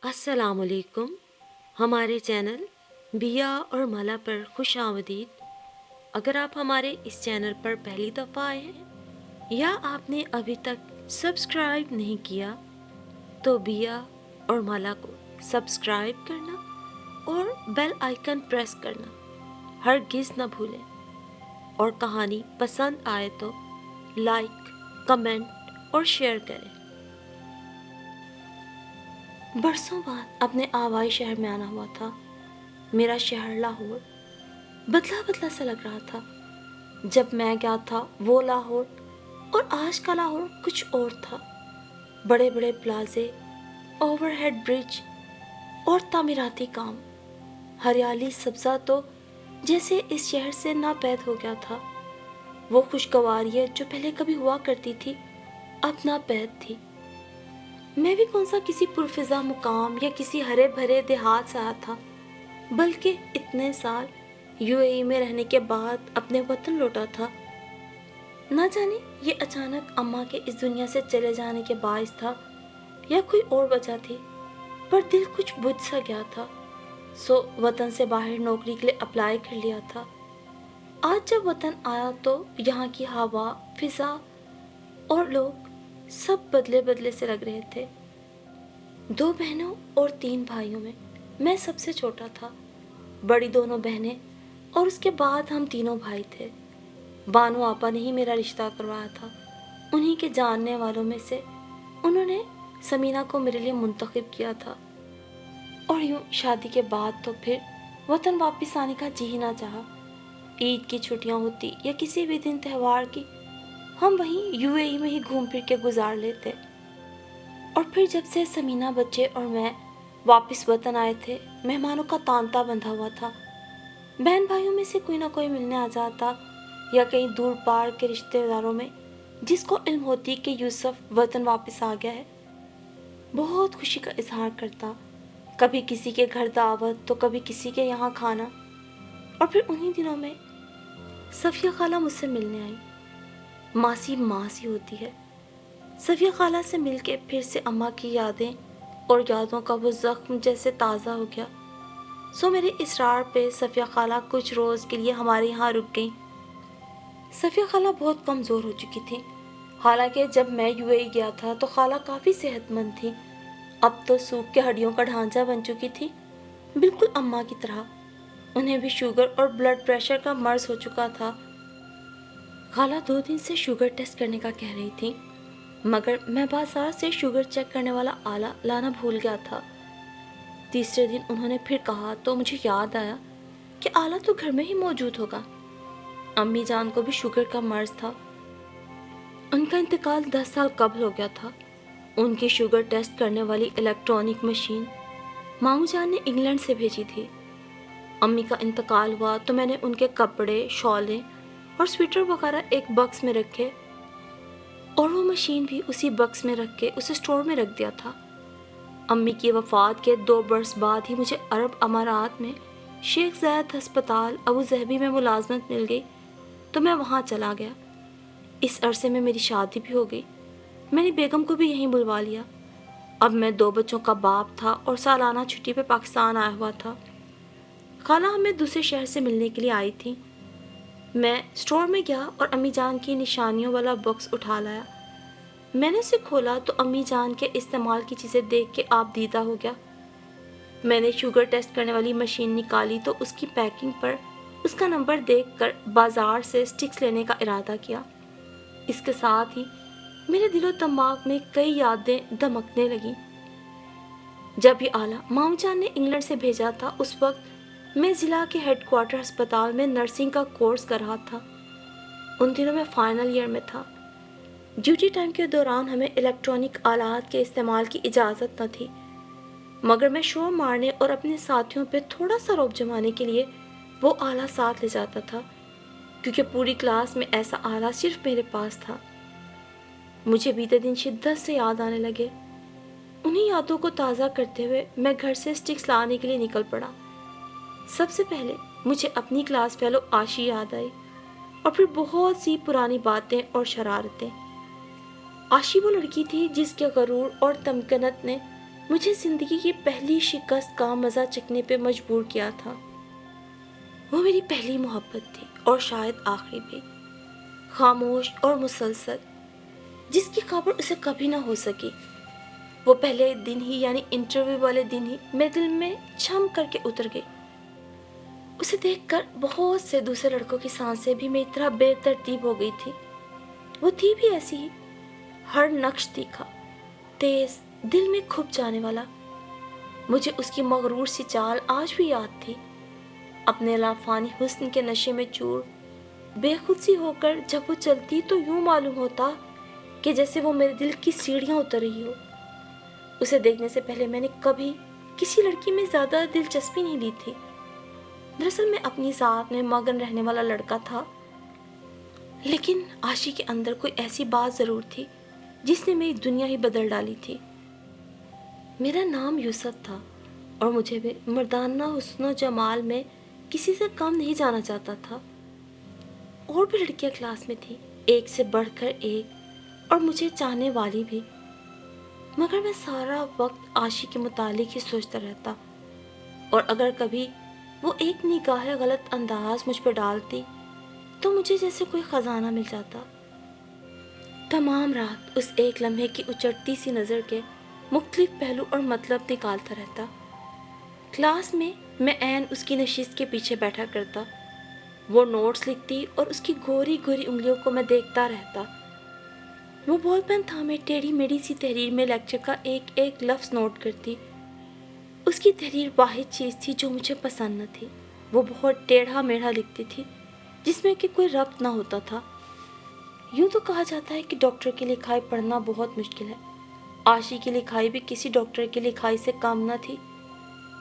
السلام علیکم. ہمارے چینل بیا اور مالا پر خوش آمدید. اگر آپ ہمارے اس چینل پر پہلی دفعہ آئے ہیں یا آپ نے ابھی تک سبسکرائب نہیں کیا تو بیا اور مالا کو سبسکرائب کرنا اور بیل آئیکن پریس کرنا ہرگز نہ بھولیں. اور کہانی پسند آئے تو لائک، کمنٹ اور شیئر کریں. برسوں بعد اپنے آبائی شہر میں آنا ہوا تھا. میرا شہر لاہور بدلا بدلا سا لگ رہا تھا. جب میں گیا تھا وہ لاہور اور آج کا لاہور کچھ اور تھا. بڑے بڑے پلازے، اوور ہیڈ برج اور تعمیراتی کام. ہریالی سبزہ تو جیسے اس شہر سے ناپید ہو گیا تھا. وہ خوشگواریت جو پہلے کبھی ہوا کرتی تھی اب ناپید تھی. میں بھی کون سا کسی پرفضا مقام یا کسی ہرے بھرے دیہات سے آیا تھا، بلکہ اتنے سال یو اے ای میں رہنے کے بعد اپنے وطن لوٹا تھا. نہ جانے یہ اچانک اماں کے اس دنیا سے چلے جانے کے باعث تھا یا کوئی اور وجہ تھی، پر دل کچھ بجھ سا گیا تھا. سو وطن سے باہر نوکری کے لیے اپلائی کر لیا تھا. آج جب وطن آیا تو یہاں کی ہوا، فضا اور لوگ سب بدلے بدلے سے لگ رہے تھے. 2 بہنوں اور 3 بھائیوں میں سب سے چھوٹا تھا. بڑی دونوں بہنیں اور اس کے بعد ہم تینوں بھائی تھے. بانو آپا نے ہی میرا رشتہ کروایا تھا. انہی کے جاننے والوں میں سے انہوں نے سمینہ کو میرے لیے منتخب کیا تھا. اور یوں شادی کے بعد تو پھر وطن واپس آنے کا جی ہی نہ چاہا. عید کی چھٹیاں ہوتی یا کسی بھی دن تہوار کی، ہم وہیں یو اے ای میں ہی گھوم پھر کے گزار لیتے. اور پھر جب سے سمینہ بچے اور میں واپس وطن آئے تھے، مہمانوں کا تانتا بندھا ہوا تھا. بہن بھائیوں میں سے کوئی نہ کوئی ملنے آ جاتا یا کہیں دور پار کے رشتہ داروں میں جس کو علم ہوتی کہ یوسف وطن واپس آ گیا ہے، بہت خوشی کا اظہار کرتا. کبھی کسی کے گھر دعوت تو کبھی کسی کے یہاں کھانا. اور پھر انہی دنوں میں صفیہ خالہ مجھ سے ملنے آئی. ماسی ماں سی ہوتی ہے. صفیہ خالہ سے مل کے پھر سے اماں کی یادیں اور یادوں کا وہ زخم جیسے تازہ ہو گیا. سو میرے اصرار پہ صفیہ خالہ کچھ روز کے لیے ہمارے یہاں رک گئیں. صفیہ خالہ بہت کمزور ہو چکی تھی. حالانکہ جب میں یو اے ای گیا تھا تو خالہ کافی صحت مند تھی. اب تو سوکھ کے ہڈیوں کا ڈھانچہ بن چکی تھی، بالکل اماں کی طرح. انہیں بھی شوگر اور بلڈ پریشر کا مرض ہو چکا تھا. خالہ 2 دن سے شوگر ٹیسٹ کرنے کا کہہ رہی تھی، مگر میں بازار سے شوگر چیک کرنے والا آلہ لانا بھول گیا تھا. تیسرے دن انہوں نے پھر کہا تو مجھے یاد آیا کہ آلہ تو گھر میں ہی موجود ہوگا. امی جان کو بھی شوگر کا مرض تھا. ان کا انتقال 10 سال قبل ہو گیا تھا. ان کی شوگر ٹیسٹ کرنے والی الیکٹرانک مشین ماموں جان نے انگلینڈ سے بھیجی تھی. امی کا انتقال ہوا تو میں نے ان کے کپڑے، شالیں اور سویٹر وغیرہ ایک باکس میں رکھے اور وہ مشین بھی اسی باکس میں رکھ کے اسے اسٹور میں رکھ دیا تھا. امی کی وفات کے 2 برس بعد ہی مجھے عرب امارات میں شیخ زاید ہسپتال ابو ظہبی میں ملازمت مل گئی تو میں وہاں چلا گیا. اس عرصے میں میری شادی بھی ہو گئی. میں نے بیگم کو بھی یہیں بلوا لیا. اب میں 2 بچوں کا باپ تھا اور سالانہ چھٹی پہ پاکستان آیا ہوا تھا. خالہ ہمیں دوسرے شہر سے ملنے کے لیے آئی تھی. میں اسٹور میں گیا اور امی جان کی نشانیوں والا باکس اٹھا لایا. میں نے اسے کھولا تو امی جان کے استعمال کی چیزیں دیکھ کے آپ دیدہ ہو گیا. میں نے شوگر ٹیسٹ کرنے والی مشین نکالی تو اس کی پیکنگ پر اس کا نمبر دیکھ کر بازار سے سٹکس لینے کا ارادہ کیا. اس کے ساتھ ہی میرے دل و دماغ میں کئی یادیں دمکنے لگیں. جب یہ آلہ ماموں جان نے انگلینڈ سے بھیجا تھا اس وقت میں ضلع کے ہیڈ کوارٹر ہسپتال میں نرسنگ کا کورس کر رہا تھا. ان دنوں میں فائنل ایئر میں تھا. ڈیوٹی ٹائم کے دوران ہمیں الیکٹرانک آلات کے استعمال کی اجازت نہ تھی، مگر میں شور مارنے اور اپنے ساتھیوں پہ تھوڑا سا رعب جمانے کے لیے وہ آلہ ساتھ لے جاتا تھا، کیونکہ پوری کلاس میں ایسا آلہ صرف میرے پاس تھا. مجھے بیتے دن شدت سے یاد آنے لگے. انہی یادوں کو تازہ کرتے ہوئے میں گھر سے سٹکس لانے کے لیے نکل پڑا. سب سے پہلے مجھے اپنی کلاس فیلو آشی یاد آئی اور پھر بہت سی پرانی باتیں اور شرارتیں. آشی وہ لڑکی تھی جس کے غرور اور تمکنت نے مجھے زندگی کی پہلی شکست کا مزہ چکھنے پہ مجبور کیا تھا۔ وہ میری پہلی محبت تھی اور شاید آخری بھی، خاموش اور مسلسل، جس کی خبر اسے کبھی نہ ہو سکی۔ وہ پہلے دن ہی یعنی انٹرویو والے دن ہی میرے دل میں چھم کر کے اتر گئی۔ اسے دیکھ کر بہت سے دوسرے لڑکوں کی سانسیں بھی میری طرح بے ترتیب ہو گئی تھی۔ وہ تھی بھی ایسی ہی، ہر نقش تیکھا، تیز، دل میں کھپ جانے والا۔ مجھے اس کی مغرور سی چال آج بھی یاد تھی، اپنے لافانی حسن کے نشے میں چور، بے خود سی ہو کر جب وہ چلتی تو یوں معلوم ہوتا کہ جیسے وہ میرے دل کی سیڑھیاں اتر رہی ہو۔ اسے دیکھنے سے پہلے میں نے کبھی کسی لڑکی میں زیادہ دلچسپی نہیں لی تھی۔ دراصل میں اپنی ذات میں مگن رہنے والا لڑکا تھا، لیکن عاشق کے اندر کوئی ایسی بات ضرور تھی جس نے میری دنیا ہی بدل ڈالی تھی۔ میرا نام یوسف تھا اور مجھے بھی مردانہ حسن و جمال میں کسی سے کم نہیں جانا چاہتا تھا۔ اور بھی لڑکیاں کلاس میں تھیں، ایک سے بڑھ کر ایک، اور مجھے چاہنے والی بھی، مگر میں سارا وقت عاشق کے متعلق ہی سوچتا رہتا، اور اگر کبھی وہ ایک نگاہ غلط انداز مجھ پہ ڈالتی تو مجھے جیسے کوئی خزانہ مل جاتا۔ تمام رات اس ایک لمحے کی اچٹتی سی نظر کے مختلف پہلو اور مطلب نکالتا رہتا۔ کلاس میں عین اس کی نشست کے پیچھے بیٹھا کرتا، وہ نوٹس لکھتی اور اس کی گوری گوری انگلیوں کو میں دیکھتا رہتا۔ وہ بال پین تھامے ٹیڑھی میڑھی سی تحریر میں لیکچر کا ایک ایک لفظ نوٹ کرتی۔ اس کی تحریر واحد چیز تھی جو مجھے پسند نہ تھی۔ وہ بہت ٹیڑھا میڑھا لکھتی تھی جس میں کہ کوئی ربط نہ ہوتا تھا۔ یوں تو کہا جاتا ہے کہ ڈاکٹر کی لکھائی پڑھنا بہت مشکل ہے، عاشق کی لکھائی بھی کسی ڈاکٹر کی لکھائی سے کم نہ تھی۔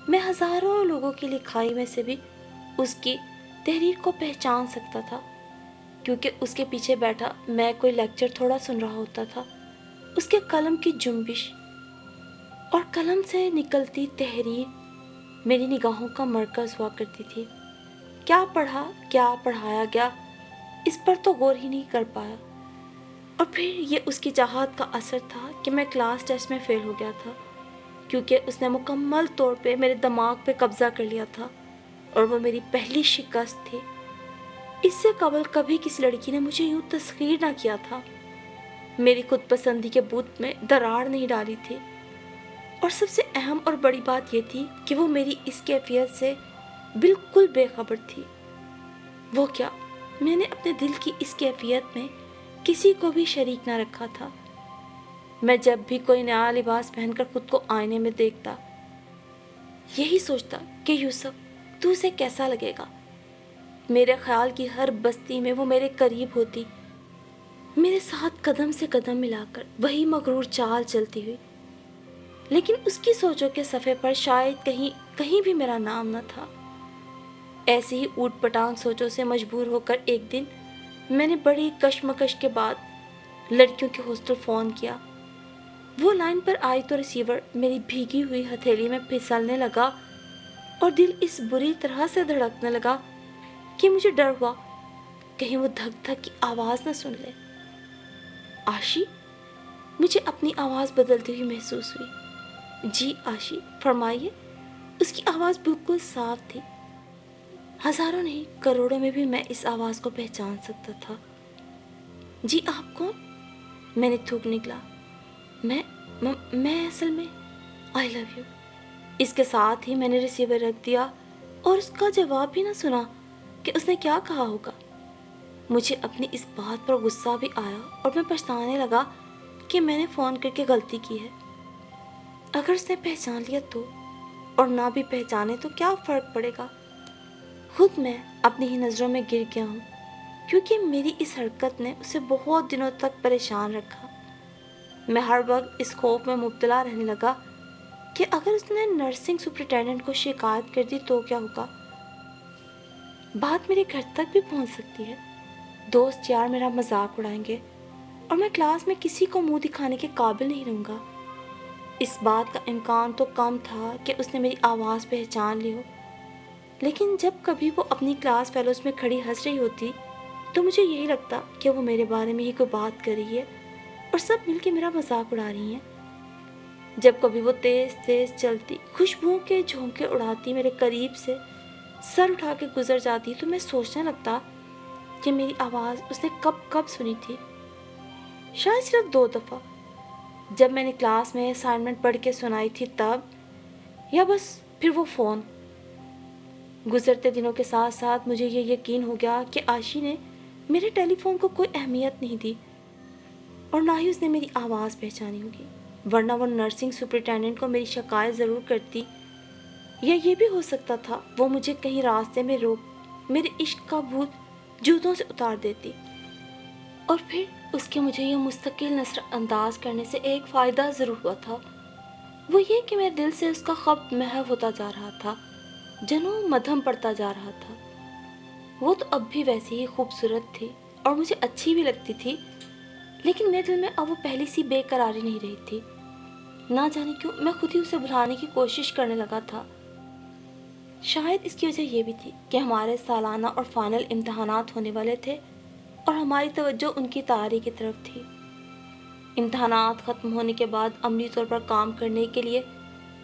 میں ہزاروں لوگوں کی لکھائی میں سے بھی اس کی تحریر کو پہچان سکتا تھا، کیونکہ اس کے پیچھے بیٹھا میں کوئی لیکچر تھوڑا سن رہا ہوتا تھا۔ اس کے قلم کی جنبش اور قلم سے نکلتی تحریر میری نگاہوں کا مرکز ہوا کرتی تھی۔ کیا پڑھا، کیا پڑھایا گیا، اس پر تو غور ہی نہیں کر پایا۔ اور پھر یہ اس کی چاہت کا اثر تھا کہ میں کلاس ٹیسٹ میں فیل ہو گیا تھا، کیونکہ اس نے مکمل طور پہ میرے دماغ پہ قبضہ کر لیا تھا، اور وہ میری پہلی شکست تھی۔ اس سے قبل کبھی کسی لڑکی نے مجھے یوں تسخیر نہ کیا تھا، میری خود پسندی کے بت میں دراڑ نہیں ڈالی تھی، اور سب سے اہم اور بڑی بات یہ تھی کہ وہ میری اس کیفیت سے بالکل بے خبر تھی۔ وہ کیا، میں نے اپنے دل کی اس کیفیت میں کسی کو بھی شریک نہ رکھا تھا۔ میں جب بھی کوئی نیا لباس پہن کر خود کو آئینے میں دیکھتا، یہی سوچتا کہ یوسف تو اسے کیسا لگے گا۔ میرے خیال کی ہر بستی میں وہ میرے قریب ہوتی، میرے ساتھ قدم سے قدم ملا کر وہی مغرور چال چلتی ہوئی، لیکن اس کی سوچوں کے صفحے پر شاید کہیں بھی میرا نام نہ تھا۔ ایسی ہی اوٹ پٹانگ سوچوں سے مجبور ہو کر ایک دن میں نے بڑی کشمکش کے بعد لڑکیوں کے ہاسٹل فون کیا۔ وہ لائن پر آئی تو ریسیور میری بھیگی ہوئی ہتھیلی میں پھسلنے لگا اور دل اس بری طرح سے دھڑکنے لگا کہ مجھے ڈر ہوا کہیں وہ دھک دھک کی آواز نہ سن لے۔ آشی، مجھے اپنی آواز بدلتی ہوئی محسوس ہوئی۔ جی آشی، فرمائیے۔ اس کی آواز بالکل صاف تھی، ہزاروں نہیں کروڑوں میں بھی میں اس آواز کو پہچان سکتا تھا۔ جی آپ کون؟ میں نے تھوک نکلا۔ میں اصل میں آئی لو یو۔ اس کے ساتھ ہی میں نے ریسیور رکھ دیا اور اس کا جواب بھی نہ سنا کہ اس نے کیا کہا ہوگا۔ مجھے اپنی اس بات پر غصہ بھی آیا اور میں پچھتانے لگا کہ میں نے فون کر کے غلطی کی ہے۔ اگر اس نے پہچان لیا تو، اور نہ بھی پہچانے تو کیا فرق پڑے گا؟ خود میں اپنی ہی نظروں میں گر گیا ہوں، کیونکہ میری اس حرکت نے اسے بہت دنوں تک پریشان رکھا۔ میں ہر وقت اس خوف میں مبتلا رہنے لگا کہ اگر اس نے نرسنگ سپرنٹینڈنٹ کو شکایت کر دی تو کیا ہوگا؟ بات میرے گھر تک بھی پہنچ سکتی ہے، دوست یار میرا مذاق اڑائیں گے اور میں کلاس میں کسی کو منہ دکھانے کے قابل نہیں رہوں گا۔ اس بات کا امکان تو کم تھا کہ اس نے میری آواز پہچان لی ہو، لیکن جب کبھی وہ اپنی کلاس فیلوز میں کھڑی ہنس رہی ہوتی تو مجھے یہی لگتا کہ وہ میرے بارے میں ہی کوئی بات کر رہی ہے اور سب مل کے میرا مذاق اڑا رہی ہیں۔ جب کبھی وہ تیز تیز چلتی خوشبوؤں کے جھونکے اڑاتی میرے قریب سے سر اٹھا کے گزر جاتی تو میں سوچنے لگتا کہ میری آواز اس نے کب کب سنی تھی. شاید صرف 2 دفعہ، جب میں نے کلاس میں اسائنمنٹ پڑھ کے سنائی تھی تب، یا بس پھر وہ فون. گزرتے دنوں کے ساتھ ساتھ مجھے یہ یقین ہو گیا کہ عاشی نے میرے ٹیلی فون کو کوئی اہمیت نہیں دی اور نہ ہی اس نے میری آواز پہچانی ہوگی، ورنہ وہ نرسنگ سپرنٹینڈنٹ کو میری شکایت ضرور کرتی. یا یہ بھی ہو سکتا تھا وہ مجھے کہیں راستے میں روک میرے عشق کا بھوت جوتوں سے اتار دیتی. اور پھر اس کے مجھے یہ مستقل نظر انداز کرنے سے ایک فائدہ ضرور ہوا تھا، وہ یہ کہ میرے دل سے اس کا خب محو ہوتا جا رہا تھا، جنوں مدھم پڑتا جا رہا تھا. وہ تو اب بھی ویسی ہی خوبصورت تھی اور مجھے اچھی بھی لگتی تھی، لیکن میرے دل میں اب وہ پہلی سی بے قراری نہیں رہی تھی. نہ جانے کیوں میں خود ہی اسے بھلانے کی کوشش کرنے لگا تھا. شاید اس کی وجہ یہ بھی تھی کہ ہمارے سالانہ اور فائنل امتحانات ہونے والے تھے اور ہماری توجہ ان کی تیاری کی طرف تھی. امتحانات ختم ہونے کے بعد عملی طور پر کام کرنے کے لیے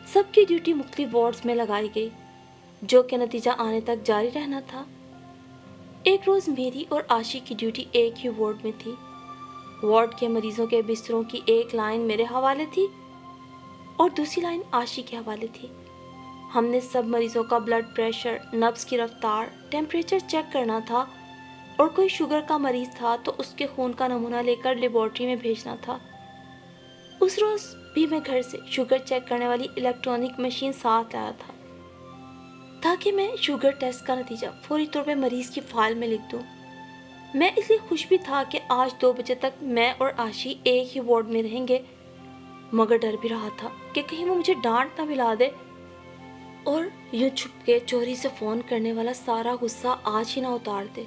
سب کی ڈیوٹی مختلف وارڈز میں لگائی گئی، جو کہ نتیجہ آنے تک جاری رہنا تھا. ایک روز میری اور عاشی کی ڈیوٹی ایک ہی وارڈ میں تھی. وارڈ کے مریضوں کے بستروں کی ایک لائن میرے حوالے تھی اور دوسری لائن عاشی کے حوالے تھی. ہم نے سب مریضوں کا بلڈ پریشر، نبض کی رفتار، ٹیمپریچر چیک کرنا تھا اور کوئی شوگر کا مریض تھا تو اس کے خون کا نمونہ لے کر لیبارٹری میں بھیجنا تھا. اس روز بھی میں گھر سے شوگر چیک کرنے والی الیکٹرانک مشین ساتھ لایا تھا تاکہ میں شوگر ٹیسٹ کا نتیجہ فوری طور پہ مریض کی فائل میں لکھ دوں. میں اس لیے خوش بھی تھا کہ آج 2 بجے تک میں اور عاشی ایک ہی وارڈ میں رہیں گے، مگر ڈر بھی رہا تھا کہ کہیں وہ مجھے ڈانٹ نہ ملا دے اور یوں چھپ کے چوری سے فون کرنے والا سارا غصہ آج ہی نہ اتار دے.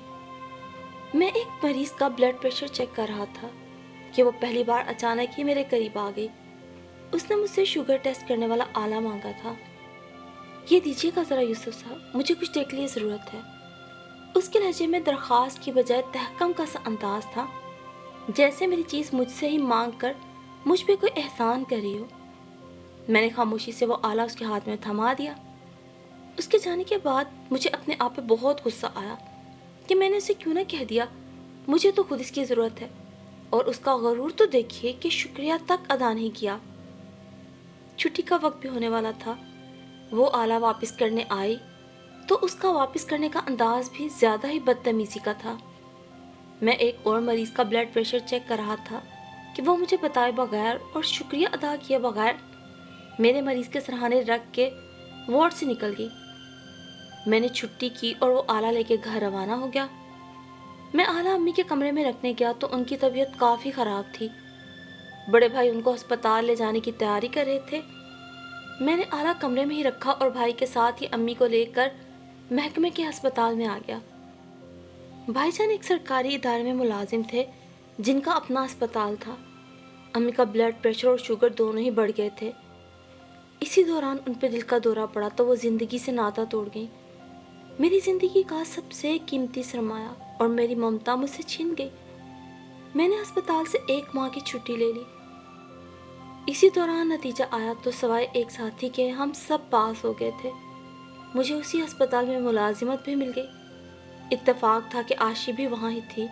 میں ایک مریض کا بلڈ پریشر چیک کر رہا تھا کہ وہ پہلی بار اچانک ہی میرے قریب آ گئی. اس نے مجھ سے شوگر ٹیسٹ کرنے والا آلہ مانگا تھا. یہ دیجیے گا ذرا یوسف صاحب، مجھے کچھ دیر کے لیے ضرورت ہے. اس کے لہجے میں درخواست کی بجائے تحکم کا سا انداز تھا، جیسے میری چیز مجھ سے ہی مانگ کر مجھ پہ کوئی احسان کر رہی ہو. میں نے خاموشی سے وہ آلہ اس کے ہاتھ میں تھما دیا. اس کے جانے کے بعد مجھے اپنے آپ پہ بہت غصہ آیا کہ میں نے اسے کیوں نہ کہہ دیا مجھے تو خود اس کی ضرورت ہے، اور اس کا غرور تو دیکھیے کہ شکریہ تک ادا نہیں کیا. چھٹی کا وقت بھی ہونے والا تھا. وہ آلہ واپس کرنے آئی تو اس کا واپس کرنے کا انداز بھی زیادہ ہی بدتمیزی کا تھا. میں ایک اور مریض کا بلڈ پریشر چیک کر رہا تھا کہ وہ مجھے بتائے بغیر اور شکریہ ادا کیے بغیر میرے مریض کے سرہانے رکھ کے وارڈ سے نکل گئی. میں نے چھٹی کی اور وہ آلہ لے کے گھر روانہ ہو گیا. میں آلہ امی کے کمرے میں رکھنے گیا تو ان کی طبیعت کافی خراب تھی. بڑے بھائی ان کو ہسپتال لے جانے کی تیاری کر رہے تھے. میں نے آلہ کمرے میں ہی رکھا اور بھائی کے ساتھ ہی امی کو لے کر محکمے کے ہسپتال میں آ گیا. بھائی جان ایک سرکاری ادارے میں ملازم تھے جن کا اپنا ہسپتال تھا. امی کا بلڈ پریشر اور شوگر دونوں ہی بڑھ گئے تھے. اسی دوران ان پہ دل کا دورہ پڑا تو وہ زندگی سے ناطہ توڑ گئیں. میری زندگی کا سب سے قیمتی سرمایہ اور میری ممتا مجھ سے چھن گئی. میں نے ہسپتال سے 1 ماہ کی چھٹی لے لی. اسی دوران نتیجہ آیا تو سوائے ایک ساتھی کے ہم سب پاس ہو گئے تھے. مجھے اسی ہسپتال میں ملازمت بھی مل گئی. اتفاق تھا کہ عاشی بھی وہاں ہی تھی.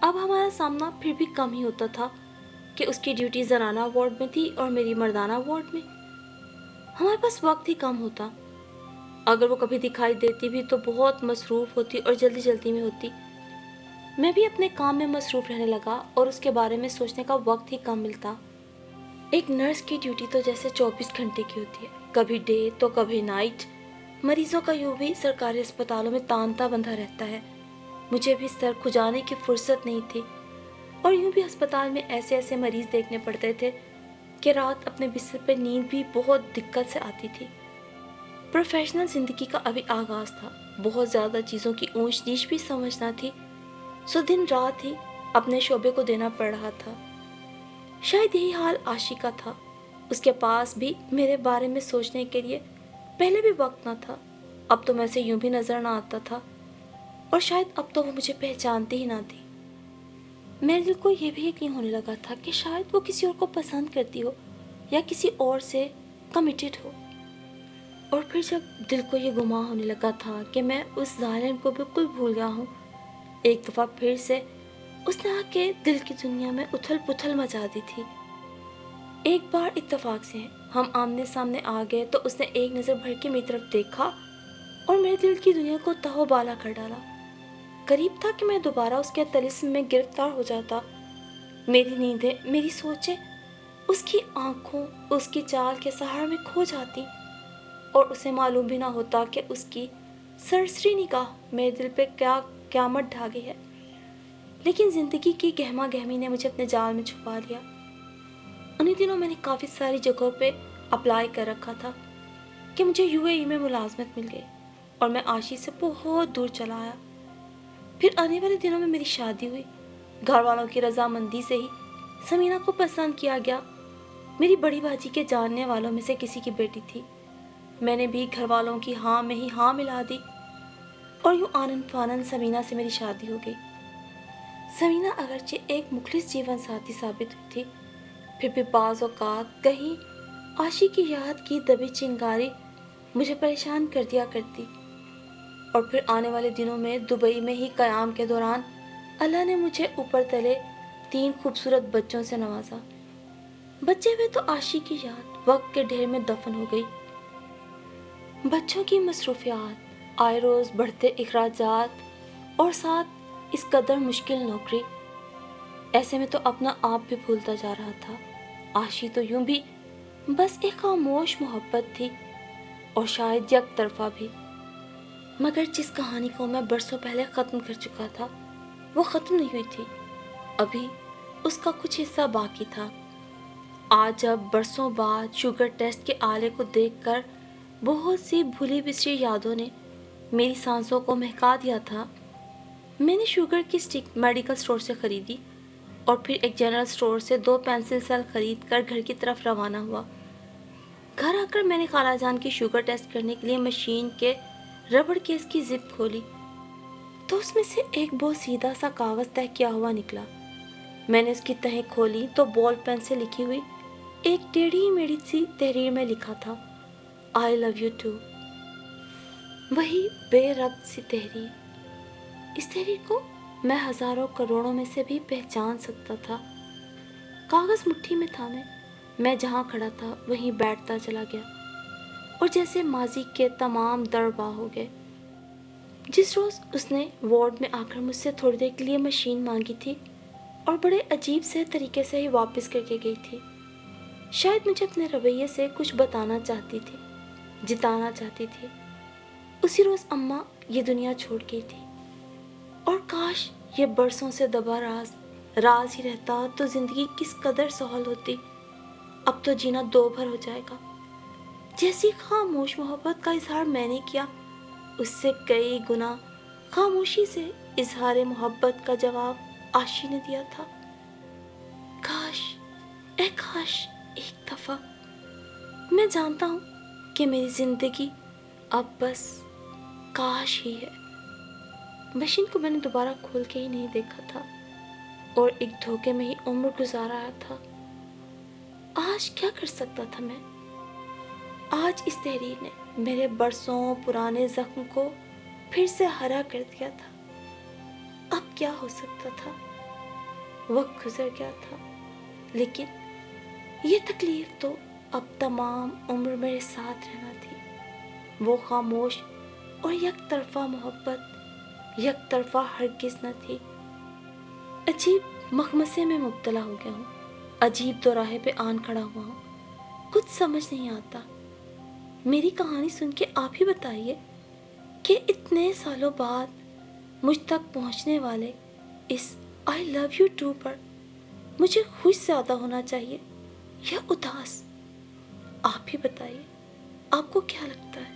اب ہمارا سامنا پھر بھی کم ہی ہوتا تھا کہ اس کی ڈیوٹی زنانہ وارڈ میں تھی اور میری مردانہ وارڈ میں. ہمارے پاس وقت ہی کم ہوتا. اگر وہ کبھی دکھائی دیتی بھی تو بہت مصروف ہوتی اور جلدی جلدی میں ہوتی. میں بھی اپنے کام میں مصروف رہنے لگا اور اس کے بارے میں سوچنے کا وقت ہی کم ملتا. ایک نرس کی ڈیوٹی تو جیسے 24 گھنٹے کی ہوتی ہے، کبھی ڈے تو کبھی نائٹ. مریضوں کا یوں بھی سرکاری اسپتالوں میں تانتا بندھا رہتا ہے. مجھے بھی سر کھجانے کی فرصت نہیں تھی اور یوں بھی ہسپتال میں ایسے ایسے مریض دیکھنے پڑتے تھے کہ رات اپنے بستر پہ نیند بھی بہت دقت سے آتی تھی. پروفیشنل زندگی کا ابھی آغاز تھا. بہت زیادہ چیزوں کی اونچ نیچ بھی سمجھنا تھی، سو دن رات ہی اپنے شعبے کو دینا پڑ رہا تھا. شاید یہی حال عاشی کا تھا. اس کے پاس بھی میرے بارے میں سوچنے کے لیے پہلے بھی وقت نہ تھا. اب تو میں اسے یوں بھی نظر نہ آتا تھا اور شاید اب تو وہ مجھے پہچانتی ہی نہ تھی. میرے دل کو یہ بھی یقین ہونے لگا تھا کہ شاید وہ کسی اور کو پسند کرتی ہو یا کسی اور سے کمیٹڈ ہو۔ اور پھر جب دل کو یہ گمان ہونے لگا تھا کہ میں اس ظالم کو بالکل بھول گیا ہوں، ایک دفعہ پھر سے اس نے آ کے دل کی دنیا میں اتھل پتھل مچا دی تھی۔ ایک بار اتفاق سے ہم آمنے سامنے آ گئے تو اس نے ایک نظر بھر کے میری طرف دیکھا اور میرے دل کی دنیا کو تہو بالا کر ڈالا۔ قریب تھا کہ میں دوبارہ اس کے طلسم میں گرفتار ہو جاتا۔ میری نیندیں، میری سوچیں اس کی آنکھوں، اس کی چال کے سہارے میں کھو جاتی، اور اسے معلوم بھی نہ ہوتا کہ اس کی سرسری نگاہ میرے دل پہ کیا قیامت ڈھا گئی ہے۔ لیکن زندگی کی گہما گہمی نے مجھے اپنے جال میں چھپا لیا۔ انہی دنوں میں نے کافی ساری جگہوں پہ اپلائی کر رکھا تھا کہ مجھے UAE میں ملازمت مل گئی، اور میں عاشی سے بہت دور چلا آیا۔ پھر آنے والے دنوں میں میری شادی ہوئی۔ گھر والوں کی رضامندی سے ہی سمینہ کو پسند کیا گیا۔ میری بڑی باجی کے جاننے والوں میں سے کسی کی بیٹی تھی۔ میں نے بھی گھر والوں کی ہاں میں ہی ہاں ملا دی، اور یوں آنن فانن سمینہ سے میری شادی ہو گئی۔ سمینہ اگرچہ ایک مخلص جیون ساتھی ثابت ہوئی تھی، پھر بھی بعض اوقات کہیں عاشق کی یاد کی دبی چنگاری مجھے پریشان کر دیا کرتی۔ اور پھر آنے والے دنوں میں دبئی میں ہی قیام کے دوران اللہ نے مجھے اوپر تلے 3 خوبصورت بچوں سے نوازا۔ بچے ہوئے تو عاشق کی یاد وقت کے ڈھیر میں دفن ہو گئی۔ بچوں کی مصروفیات، آئے روز بڑھتے اخراجات، اور ساتھ اس قدر مشکل نوکری، ایسے میں تو اپنا آپ بھی بھولتا جا رہا تھا۔ عاشی تو یوں بھی بس ایک خاموش محبت تھی، اور شاید یک طرفہ بھی۔ مگر جس کہانی کو میں برسوں پہلے ختم کر چکا تھا، وہ ختم نہیں ہوئی تھی، ابھی اس کا کچھ حصہ باقی تھا۔ آج جب برسوں بعد شوگر ٹیسٹ کے آلے کو دیکھ کر بہت سی بھولی بسری یادوں نے میری سانسوں کو مہکا دیا تھا، میں نے شوگر کی سٹک میڈیکل سٹور سے خریدی، اور پھر ایک جنرل سٹور سے 2 پینسل سیل خرید کر گھر کی طرف روانہ ہوا۔ گھر آ کر میں نے خالہ جان کی شوگر ٹیسٹ کرنے کے لیے مشین کے ربڑ کیس کی زپ کھولی، تو اس میں سے ایک بہت سیدھا سا کاغذ تہہ کیا ہوا نکلا۔ میں نے اس کی تہیں کھولی تو بال پین سے لکھی ہوئی ایک ٹیڑھی میڑھی سی تحریر میں لکھا تھا، I love you too۔ وہی بے ربط سی تحریر۔ اس تحریر کو میں ہزاروں کروڑوں میں سے بھی پہچان سکتا تھا۔ کاغذ مٹھی میں تھامے میں جہاں کھڑا تھا وہیں بیٹھتا چلا گیا، اور جیسے ماضی کے تمام در وا ہو گئے۔ جس روز اس نے وارڈ میں آ کر مجھ سے تھوڑی دیر کے لیے مشین مانگی تھی، اور بڑے عجیب سے طریقے سے ہی واپس کر کے گئی تھی، شاید مجھے اپنے رویے سے کچھ بتانا چاہتی تھی، جتانا چاہتی تھی۔ اسی روز اماں یہ دنیا چھوڑ گئی تھی، اور کاش یہ برسوں سے دبا راز ہی رہتا تو زندگی کس قدر سہل ہوتی۔ اب تو جینا 2 بھر ہو جائے گا۔ جیسی خاموش محبت کا اظہار میں نے کیا، اس سے کئی گنا خاموشی سے اظہار محبت کا جواب عاشی نے دیا تھا۔ کاش، اے کاش، ایک دفعہ۔ میں جانتا ہوں کہ میری زندگی اب بس کاش ہی ہے۔ مشین کو میں نے دوبارہ کھول کے ہی نہیں دیکھا تھا، اور ایک دھوکے میں ہی عمر گزارا تھا۔ آج کیا کر سکتا تھا میں؟ آج اس تحریر نے میرے برسوں پرانے زخم کو پھر سے ہرا کر دیا تھا۔ اب کیا ہو سکتا تھا؟ وقت گزر گیا تھا، لیکن یہ تکلیف تو اب تمام عمر میرے ساتھ رہنا تھی۔ وہ خاموش اور یک طرفہ محبت یک طرفہ ہرگز نہ تھی۔ عجیب مخمصے میں مبتلا ہو گیا ہوں، عجیب دوراہے پہ آن کھڑا ہوا ہوں، کچھ سمجھ نہیں آتا۔ میری کہانی سن کے آپ ہی بتائیے کہ اتنے سالوں بعد مجھ تک پہنچنے والے اس I love you too پر مجھے خوش زیادہ ہونا چاہیے یا اداس؟ آپ ہی بتائیے، آپ کو کیا لگتا ہے؟